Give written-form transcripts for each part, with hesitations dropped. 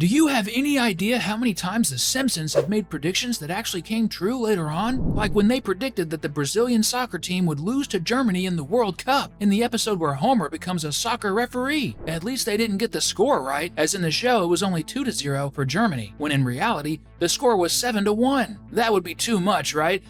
Do you have any idea how many times the Simpsons have made predictions that actually came true later on? Like when they predicted that the Brazilian soccer team would lose to Germany in the World Cup, in the episode where Homer becomes a soccer referee. At least they didn't get the score right, as in the show it was only 2-0 for Germany, when in reality, the score was 7-1. That would be too much, right?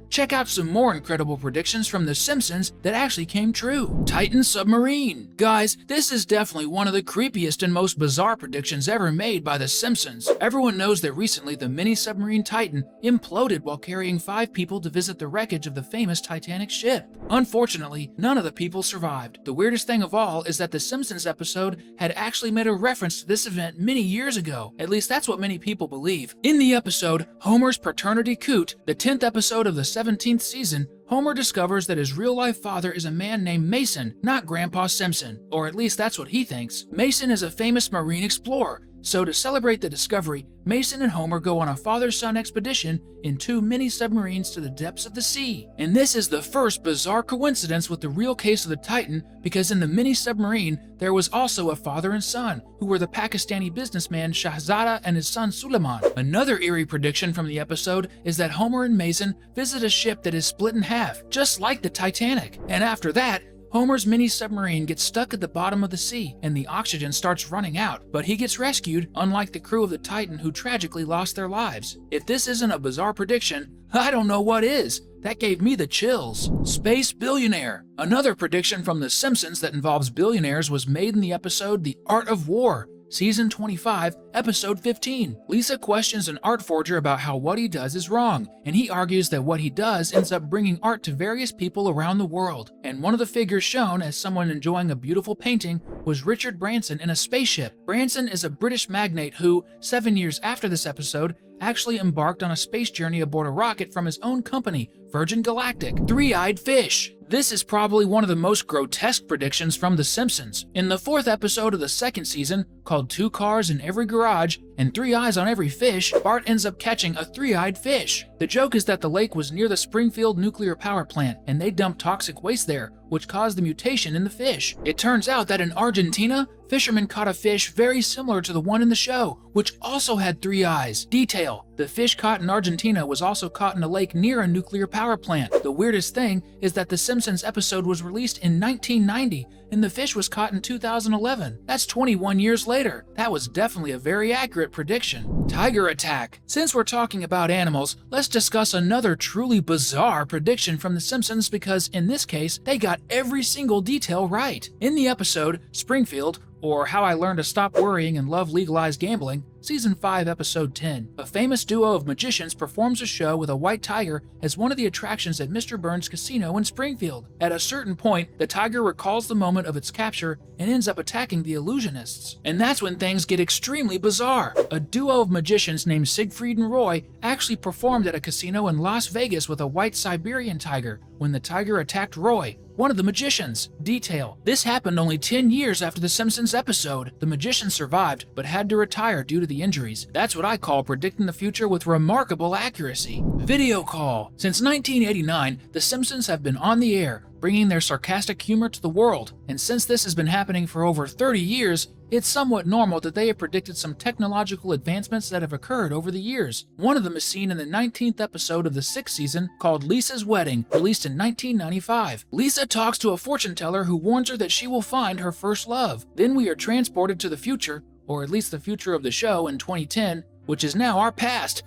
Check out some more incredible predictions from The Simpsons that actually came true. Titan Submarine. Guys, this is definitely one of the creepiest and most bizarre predictions ever made by The Simpsons. Everyone knows that recently the mini submarine Titan imploded while carrying 5 people to visit the wreckage of the famous Titanic ship. Unfortunately, none of the people survived. The weirdest thing of all is that the Simpsons episode had actually made a reference to this event many years ago. At least that's what many people believe. In the episode, Homer's Paternity Coot, the 10th episode of the 17th season, Homer discovers that his real-life father is a man named Mason, not Grandpa Simpson, or at least that's what he thinks. Mason is a famous marine explorer, so to celebrate the discovery, Mason and Homer go on a father-son expedition in 2 mini submarines to the depths of the sea. And this is the first bizarre coincidence with the real case of the Titan, because in the mini submarine, there was also a father and son, who were the Pakistani businessman Shahzada and his son Suleiman. Another eerie prediction from the episode is that Homer and Mason visit a ship that is split in half, just like the Titanic. And after that, Homer's mini submarine gets stuck at the bottom of the sea and the oxygen starts running out, but he gets rescued, unlike the crew of the Titan who tragically lost their lives. If this isn't a bizarre prediction, I don't know what is. That gave me the chills. Space Billionaire. Another prediction from The Simpsons that involves billionaires was made in the episode The Art of War, Season 25, Episode 15. Lisa questions an art forger about how what he does is wrong, and he argues that what he does ends up bringing art to various people around the world. And one of the figures shown as someone enjoying a beautiful painting was Richard Branson in a spaceship. Branson is a British magnate who, 7 years after this episode, actually embarked on a space journey aboard a rocket from his own company, Virgin Galactic. Three-Eyed Fish. This is probably one of the most grotesque predictions from The Simpsons. In the 4th episode of the 2nd season, called 2 Cars in Every Garage and 3 Eyes on Every Fish, Bart ends up catching a 3-eyed fish. The joke is that the lake was near the Springfield nuclear power plant, and they dumped toxic waste there, which caused the mutation in the fish. It turns out that in Argentina, fishermen caught a fish very similar to the one in the show, which also had 3 eyes. Detail: the fish caught in Argentina was also caught in a lake near a nuclear power plant. The weirdest thing is that the Simpsons episode was released in 1990, and the fish was caught in 2011. That's 21 years later. That was definitely a very accurate prediction. Tiger attack. Since we're talking about animals, let's discuss another truly bizarre prediction from The Simpsons, because in this case, they got every single detail right. In the episode Springfield, or How I Learned to Stop Worrying and Love Legalized Gambling, Season 5, Episode 10, a famous duo of magicians performs a show with a white tiger as one of the attractions at Mr. Burns' casino in Springfield. At a certain point, the tiger recalls the moment of its capture and ends up attacking the illusionists. And that's when things get extremely bizarre. A duo of magicians named Siegfried and Roy actually performed at a casino in Las Vegas with a white Siberian tiger when the tiger attacked Roy, one of the magicians. Detail: this happened only 10 years after the Simpsons episode. The magician survived, but had to retire due to the injuries. That's what I call predicting the future with remarkable accuracy. Video call. Since 1989, the Simpsons have been on the air, bringing their sarcastic humor to the world. And since this has been happening for over 30 years, it's somewhat normal that they have predicted some technological advancements that have occurred over the years. One of them is seen in the 19th episode of the 6th season, called Lisa's Wedding, released in 1995. Lisa talks to a fortune teller who warns her that she will find her first love. Then we are transported to the future, or at least the future of the show in 2010, which is now our past.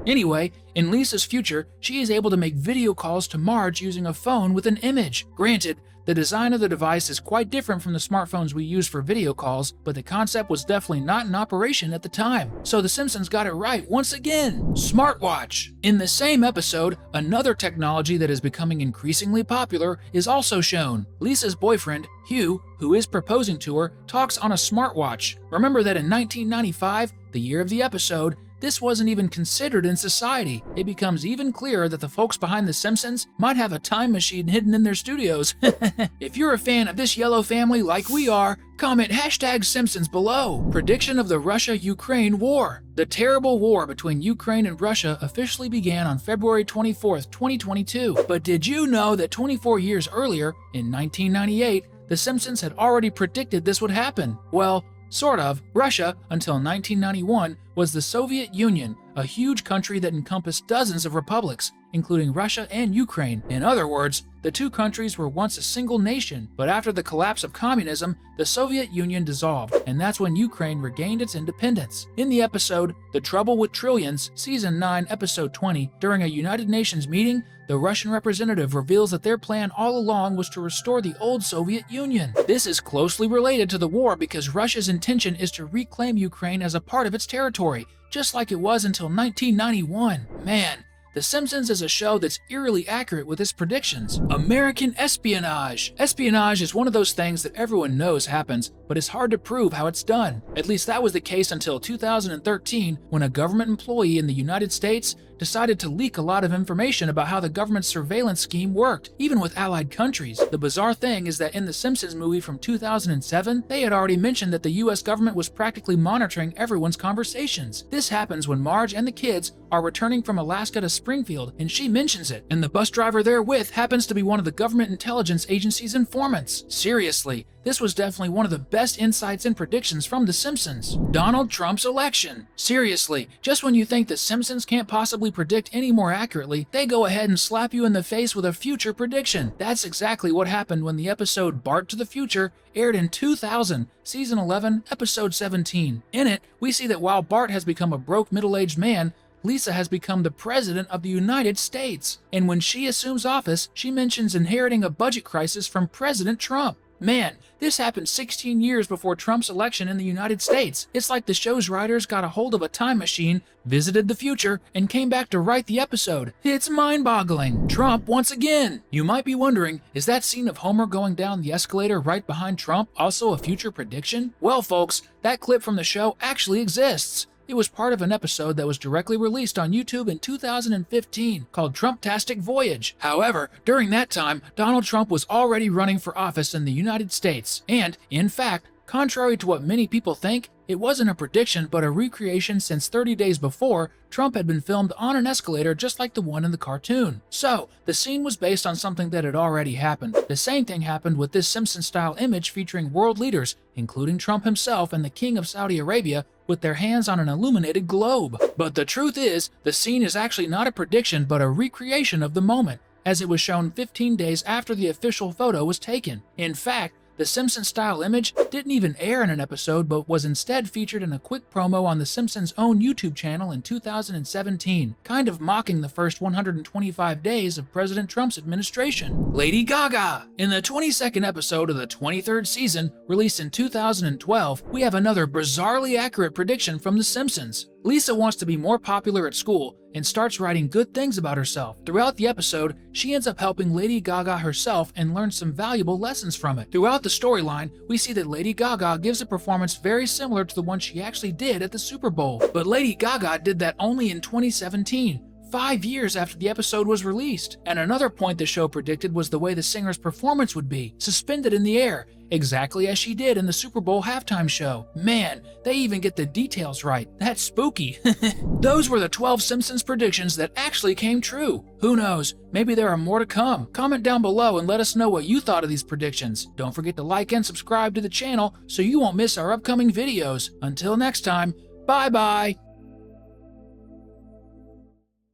Anyway, in Lisa's future, she is able to make video calls to Marge using a phone with an image. Granted, the design of the device is quite different from the smartphones we use for video calls, but the concept was definitely not in operation at the time. So The Simpsons got it right once again. Smartwatch. In the same episode, another technology that is becoming increasingly popular is also shown. Lisa's boyfriend, Hugh, who is proposing to her, talks on a smartwatch. Remember that in 1995, the year of the episode, this wasn't even considered in society. It becomes even clearer that the folks behind The Simpsons might have a time machine hidden in their studios. If you're a fan of this yellow family like we are, comment #Simpsons below. Prediction of the Russia-Ukraine war. The terrible war between Ukraine and Russia officially began on February 24th, 2022. But did you know that 24 years earlier, in 1998, The Simpsons had already predicted this would happen? Well, Sort of. Russia, until 1991, was the Soviet Union, a huge country that encompassed dozens of republics, including Russia and Ukraine. In other words, the two countries were once a single nation, but after the collapse of communism, the Soviet Union dissolved, and that's when Ukraine regained its independence. In the episode The Trouble with Trillions, Season 9, Episode 20, during a United Nations meeting, the Russian representative reveals that their plan all along was to restore the old Soviet Union. This is closely related to the war because Russia's intention is to reclaim Ukraine as a part of its territory, just like it was until 1991. Man, The Simpsons is a show that's eerily accurate with its predictions. American espionage. Espionage is one of those things that everyone knows happens, but it's hard to prove how it's done. At least that was the case until 2013, when a government employee in the United States decided to leak a lot of information about how the government's surveillance scheme worked, even with allied countries. The bizarre thing is that in the Simpsons movie from 2007, they had already mentioned that the US government was practically monitoring everyone's conversations. This happens when Marge and the kids are returning from Alaska to Springfield, and she mentions it, and the bus driver they're with happens to be one of the government intelligence agency's informants. Seriously, this was definitely one of the best insights and predictions from The Simpsons. Donald Trump's election. Seriously, just when you think The Simpsons can't possibly predict any more accurately, they go ahead and slap you in the face with a future prediction. That's exactly what happened when the episode Bart to the Future aired in 2000, Season 11, Episode 17. In it, we see that while Bart has become a broke middle-aged man, Lisa has become the President of the United States. And when she assumes office, she mentions inheriting a budget crisis from President Trump. Man, this happened 16 years before Trump's election in the United States. It's like the show's writers got a hold of a time machine, visited the future, and came back to write the episode. It's mind-boggling. Trump once again. You might be wondering, is that scene of Homer going down the escalator right behind Trump also a future prediction? Well, folks, that clip from the show actually exists. It was part of an episode that was directly released on YouTube in 2015 called Trumptastic Voyage. However, during that time, Donald Trump was already running for office in the United States. And, in fact, contrary to what many people think, it wasn't a prediction but a recreation since 30 days before, Trump had been filmed on an escalator just like the one in the cartoon. So, the scene was based on something that had already happened. The same thing happened with this Simpson-style image featuring world leaders, including Trump himself and the King of Saudi Arabia, with their hands on an illuminated globe. But the truth is, the scene is actually not a prediction but a recreation of the moment, as it was shown 15 days after the official photo was taken. In fact, the Simpsons-style image didn't even air in an episode but was instead featured in a quick promo on The Simpsons' own YouTube channel in 2017, kind of mocking the first 125 days of President Trump's administration. Lady Gaga! In the 22nd episode of the 23rd season, released in 2012, we have another bizarrely accurate prediction from The Simpsons. Lisa wants to be more popular at school and starts writing good things about herself. Throughout the episode, she ends up helping Lady Gaga herself and learns some valuable lessons from it. Throughout the storyline, we see that Lady Gaga gives a performance very similar to the one she actually did at the Super Bowl. But Lady Gaga did that only in 2017. 5 years after the episode was released. And another point the show predicted was the way the singer's performance would be, suspended in the air, exactly as she did in the Super Bowl halftime show. Man, they even get the details right. That's spooky. Those were the 12 Simpsons predictions that actually came true. Who knows, maybe there are more to come. Comment down below and let us know what you thought of these predictions. Don't forget to like and subscribe to the channel so you won't miss our upcoming videos. Until next time, bye-bye.